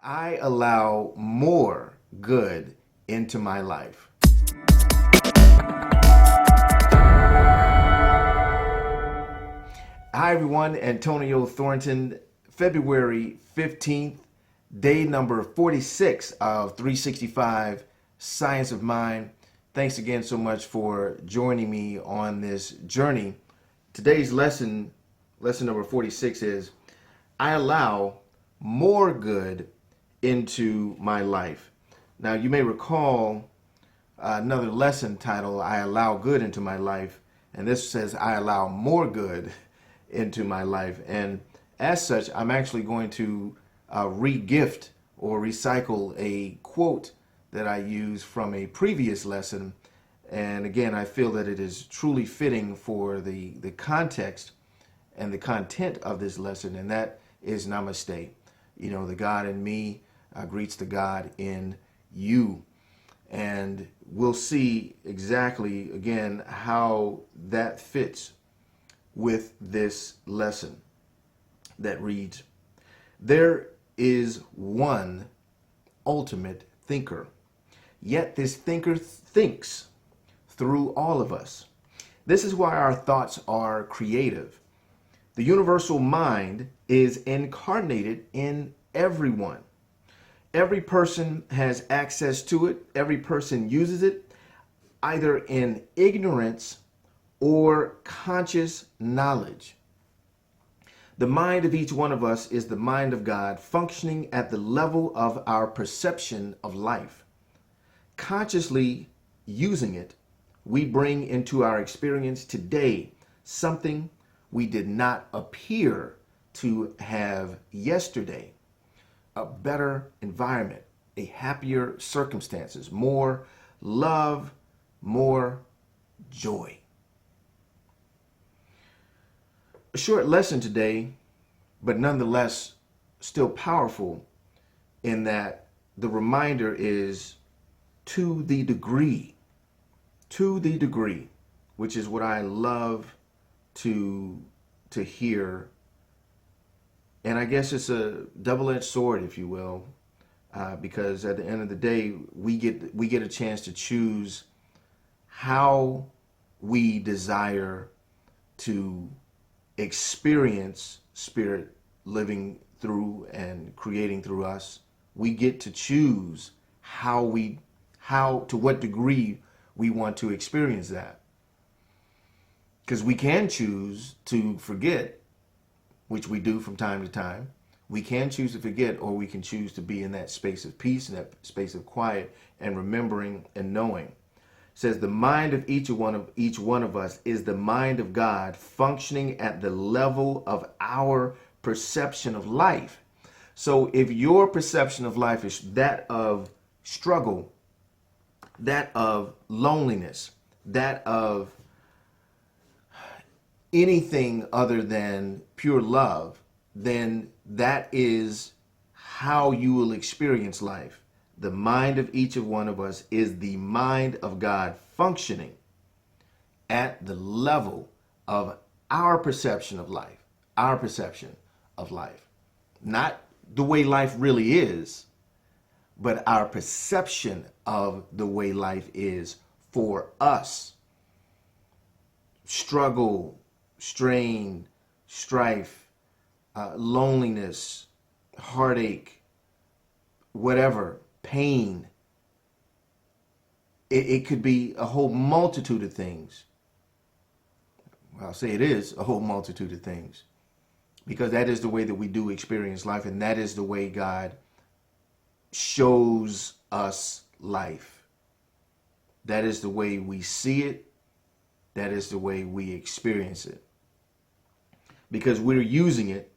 I allow more good into my life. Hi, everyone. Antonio Thornton, February 15th, day number 46 of 365 Science of Mind. Thanks again so much for joining me on this journey. Today's lesson number 46 is I allow more good into my life. Now, you may recall another lesson titled, I allow good into my life. And this says, I allow more good into my life. And as such, I'm actually going to re-gift or recycle a quote that I used from a previous lesson. And again, I feel that it is truly fitting for the context and the content of this lesson, and that is namaste. You know, the God in me greets the God in you. And we'll see exactly, again, how that fits with this lesson that reads, there is one ultimate thinker, yet this thinker thinks through all of us. This is why our thoughts are creative. The universal mind is incarnated in everyone. Every person has access to it. Every person uses it, either in ignorance or conscious knowledge. The mind of each one of us is the mind of God, functioning at the level of our perception of life. Consciously using it, we bring into our experience today something we did not appear to have yesterday. A better environment, a happier circumstances, more love, more joy. A short lesson today, but nonetheless still powerful in that the reminder is to the degree, which is what I love to hear. And I guess it's a double-edged sword, if you will, because at the end of the day, we get a chance to choose how we desire to experience Spirit living through and creating through us. We get to choose to what degree we want to experience that. Because we can choose to forget, which we do from time to time. We can choose to forget, or we can choose to be in that space of peace, in that space of quiet, and remembering and knowing. It says the mind of each one of us is the mind of God, functioning at the level of our perception of life. So if your perception of life is that of struggle, that of loneliness, that of anything other than pure love, then that is how you will experience life. The mind of each one of us is the mind of God, functioning at the level of our perception of life, Not the way life really is, but our perception of the way life is for us. Struggle, strain, strife, loneliness, heartache, whatever, pain. It could be a whole multitude of things. Well, I'll say it is a whole multitude of things, because that is the way that we do experience life, and that is the way God shows us life. That is the way we see it. That is the way we experience it. Because we're using it,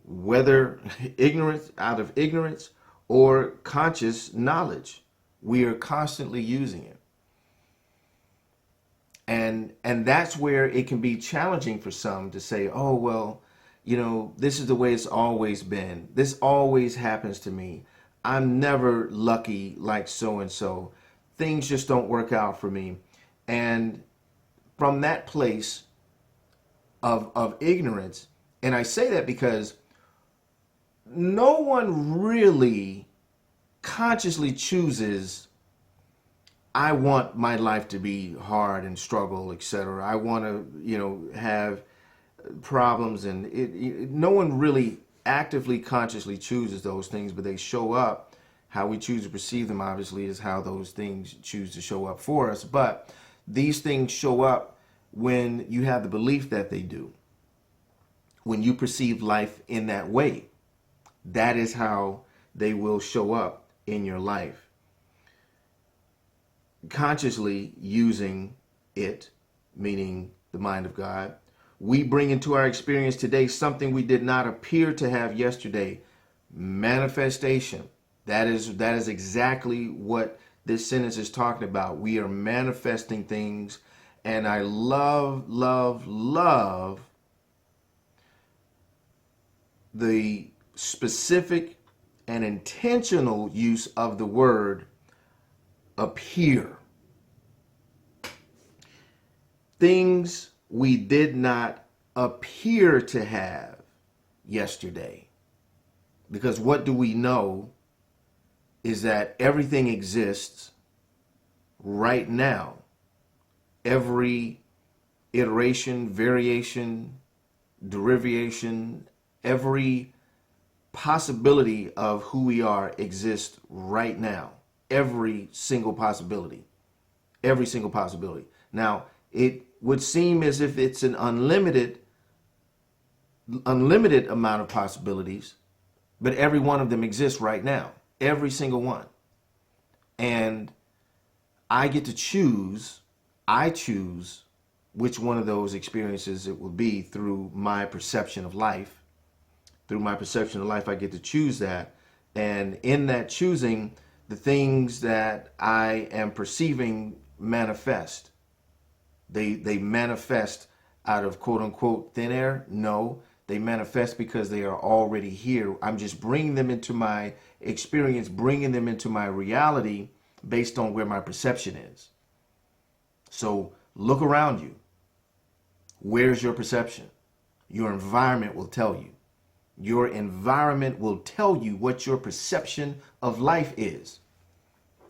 whether out of ignorance or conscious knowledge, we are constantly using it. And that's where it can be challenging for some to say, oh, well, you know, this is the way it's always been. This always happens to me. I'm never lucky like so-and-so. Things just don't work out for me. And from that place of ignorance, and I say that because no one really consciously chooses, I want my life to be hard and struggle, etc. I want to, have problems, and no one really actively, consciously chooses those things, but they show up. How we choose to perceive them, obviously, is how those things choose to show up for us. But these things show up when you have the belief that they do. When you perceive life in that way, that is how they will show up in your life. Consciously using it, meaning the mind of God, we bring into our experience today something we did not appear to have yesterday. Manifestation. That is exactly what this sentence is talking about. We are manifesting things, and I love, love, love the specific and intentional use of the word appear. Things we did not appear to have yesterday. Because what do we know is that everything exists right now. Every iteration, variation, derivation, every possibility of who we are exists right now. Every single possibility. Every single possibility. Now, it would seem as if it's an unlimited amount of possibilities, but every one of them exists right now. Every single one. And I get to choose, I choose which one of those experiences it will be through my perception of life. Through my perception of life, I get to choose that. And in that choosing, the things that I am perceiving manifest. They manifest out of quote unquote thin air? No, they manifest because they are already here. I'm just bringing them into my experience, bringing them into my reality based on where my perception is. So look around you. Where's your perception? Your environment will tell you. Your environment will tell you what your perception of life is.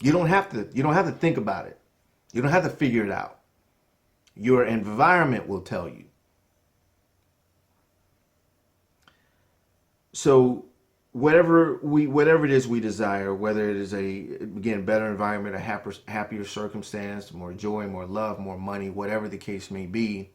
You don't have to think about it. You don't have to figure it out. Your environment will tell you. So whatever it is we desire, whether it is again, better environment, a happier circumstance, more joy, more love, more money, whatever the case may be,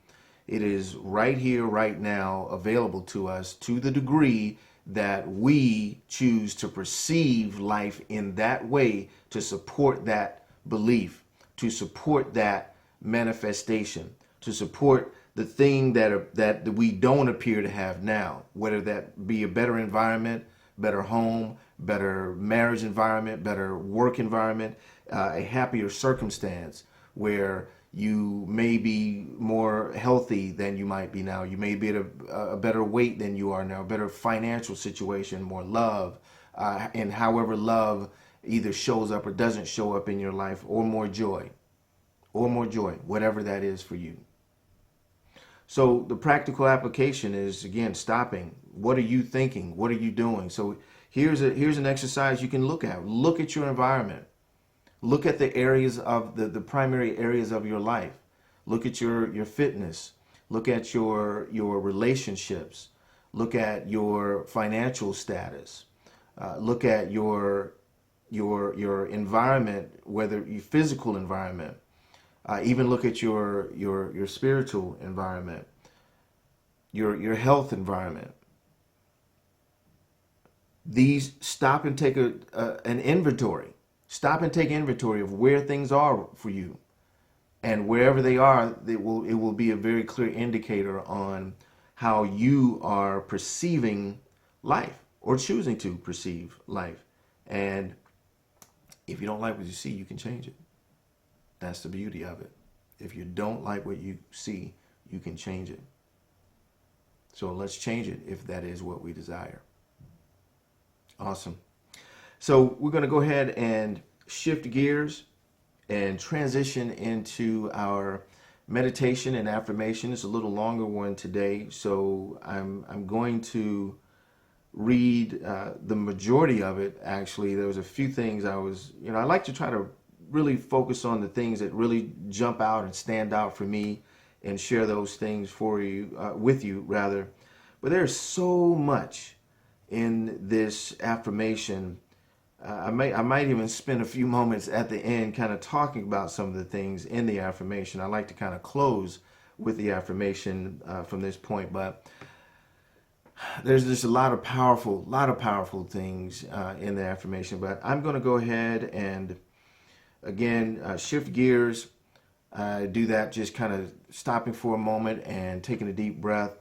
it is right here, right now, available to us to the degree that we choose to perceive life in that way, to support that belief, to support that manifestation, to support the thing that we don't appear to have now, whether that be a better environment, better home, better marriage environment, better work environment, a happier circumstance where you may be more healthy than you might be now. You may be at a better weight than you are now, a better financial situation, more love, and however love either shows up or doesn't show up in your life, or more joy, whatever that is for you. So the practical application is, again, stopping. What are you thinking? What are you doing? So here's an exercise you can look at. Look at your environment. Look at the areas of the primary areas of your life. Look at your fitness. Look at your relationships. Look at your financial status. Look at your environment, whether your physical environment. Even look at your spiritual environment, your health environment. These, stop and take an inventory. Stop and take inventory of where things are for you, and wherever they are, it will be a very clear indicator on how you are perceiving life or choosing to perceive life. And if you don't like what you see, you can change it. That's the beauty of it. If you don't like what you see, you can change it. So let's change it if that is what we desire. Awesome. So we're going to go ahead and shift gears and transition into our meditation and affirmation. It's a little longer one today, so I'm going to read the majority of it. Actually, there was a few things I like to try to really focus on the things that really jump out and stand out for me, and share those things for you, with you rather. But there's so much in this affirmation. I might even spend a few moments at the end kind of talking about some of the things in the affirmation. I like to kind of close with the affirmation from this point, but there's just a lot of powerful things in the affirmation. But I'm going to go ahead and again shift gears. Do that just kind of stopping for a moment and taking a deep breath.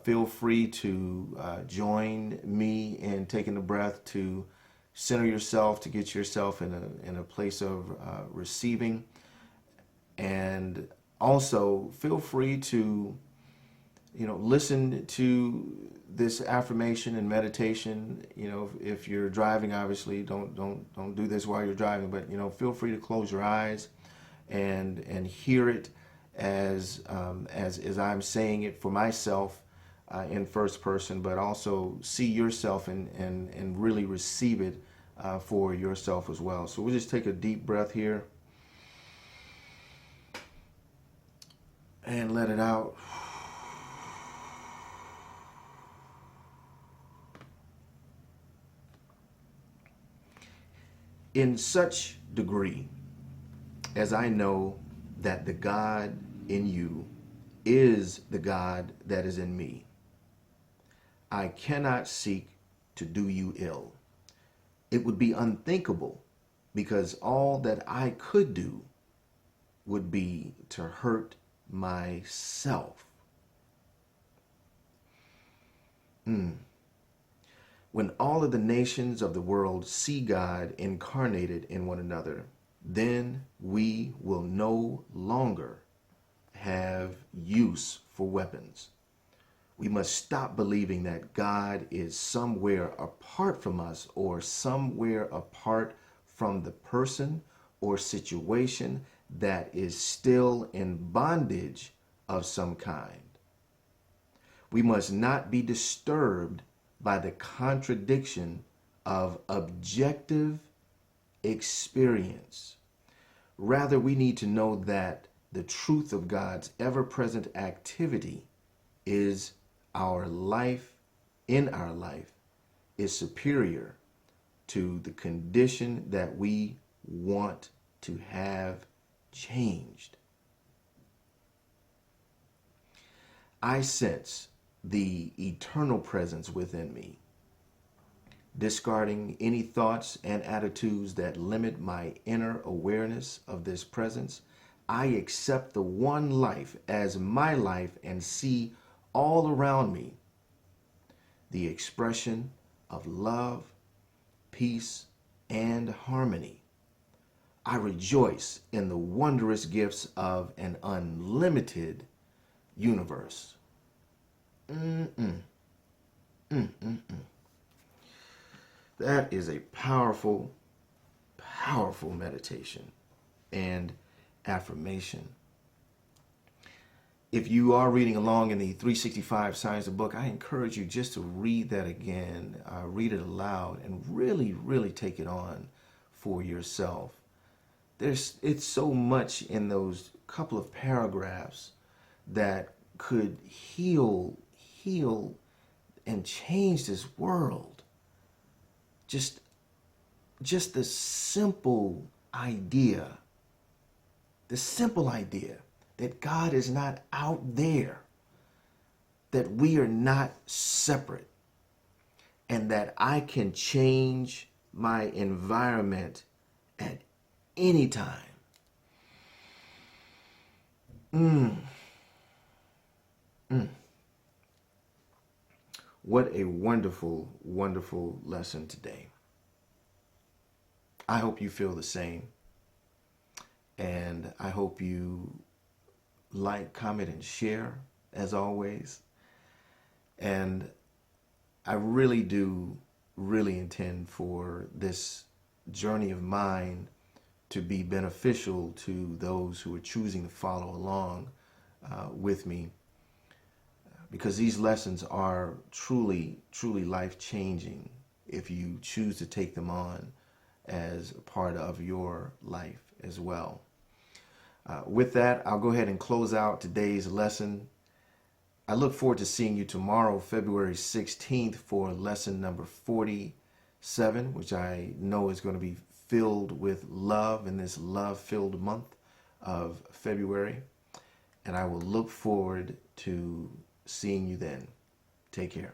Feel free to join me in taking the breath to center yourself, to get yourself in a place of receiving. And also feel free to listen to this affirmation and meditation. If you're driving, obviously don't do this while you're driving, but feel free to close your eyes and hear it as I'm saying it for myself in first person, but also see yourself and really receive it for yourself as well. So we'll just take a deep breath here and let it out. In such degree as I know that the God in you is the God that is in me, I cannot seek to do you ill. It would be unthinkable, because all that I could do would be to hurt myself. When all of the nations of the world see God incarnated in one another, then we will no longer have use for weapons. We must stop believing that God is somewhere apart from us, or somewhere apart from the person or situation that is still in bondage of some kind. We must not be disturbed by the contradiction of objective experience. Rather, we need to know that the truth of God's ever-present activity is our life, in our life, is superior to the condition that we want to have changed. I sense the eternal presence within me. Discarding any thoughts and attitudes that limit my inner awareness of this presence, I accept the one life as my life and see all around me the expression of love, peace, and harmony. I rejoice in the wondrous gifts of an unlimited universe. That is a powerful, powerful meditation and affirmation. If you are reading along in the 365 Science of Book, I encourage you just to read that again, read it aloud, and really, really take it on for yourself. It's so much in those couple of paragraphs that could heal and change this world. Just the simple idea that God is not out there, that we are not separate, and that I can change my environment at any time. What a wonderful, wonderful lesson today. I hope you feel the same. And I hope you like, comment, and share, as always. And I really do intend for this journey of mine to be beneficial to those who are choosing to follow along with me. because these lessons are truly, truly life-changing if you choose to take them on as a part of your life as well. With that, I'll go ahead and close out today's lesson. I look forward to seeing you tomorrow, February 16th, for lesson number 47, which I know is going to be filled with love in this love-filled month of February. And I will look forward to seeing you then. Take care.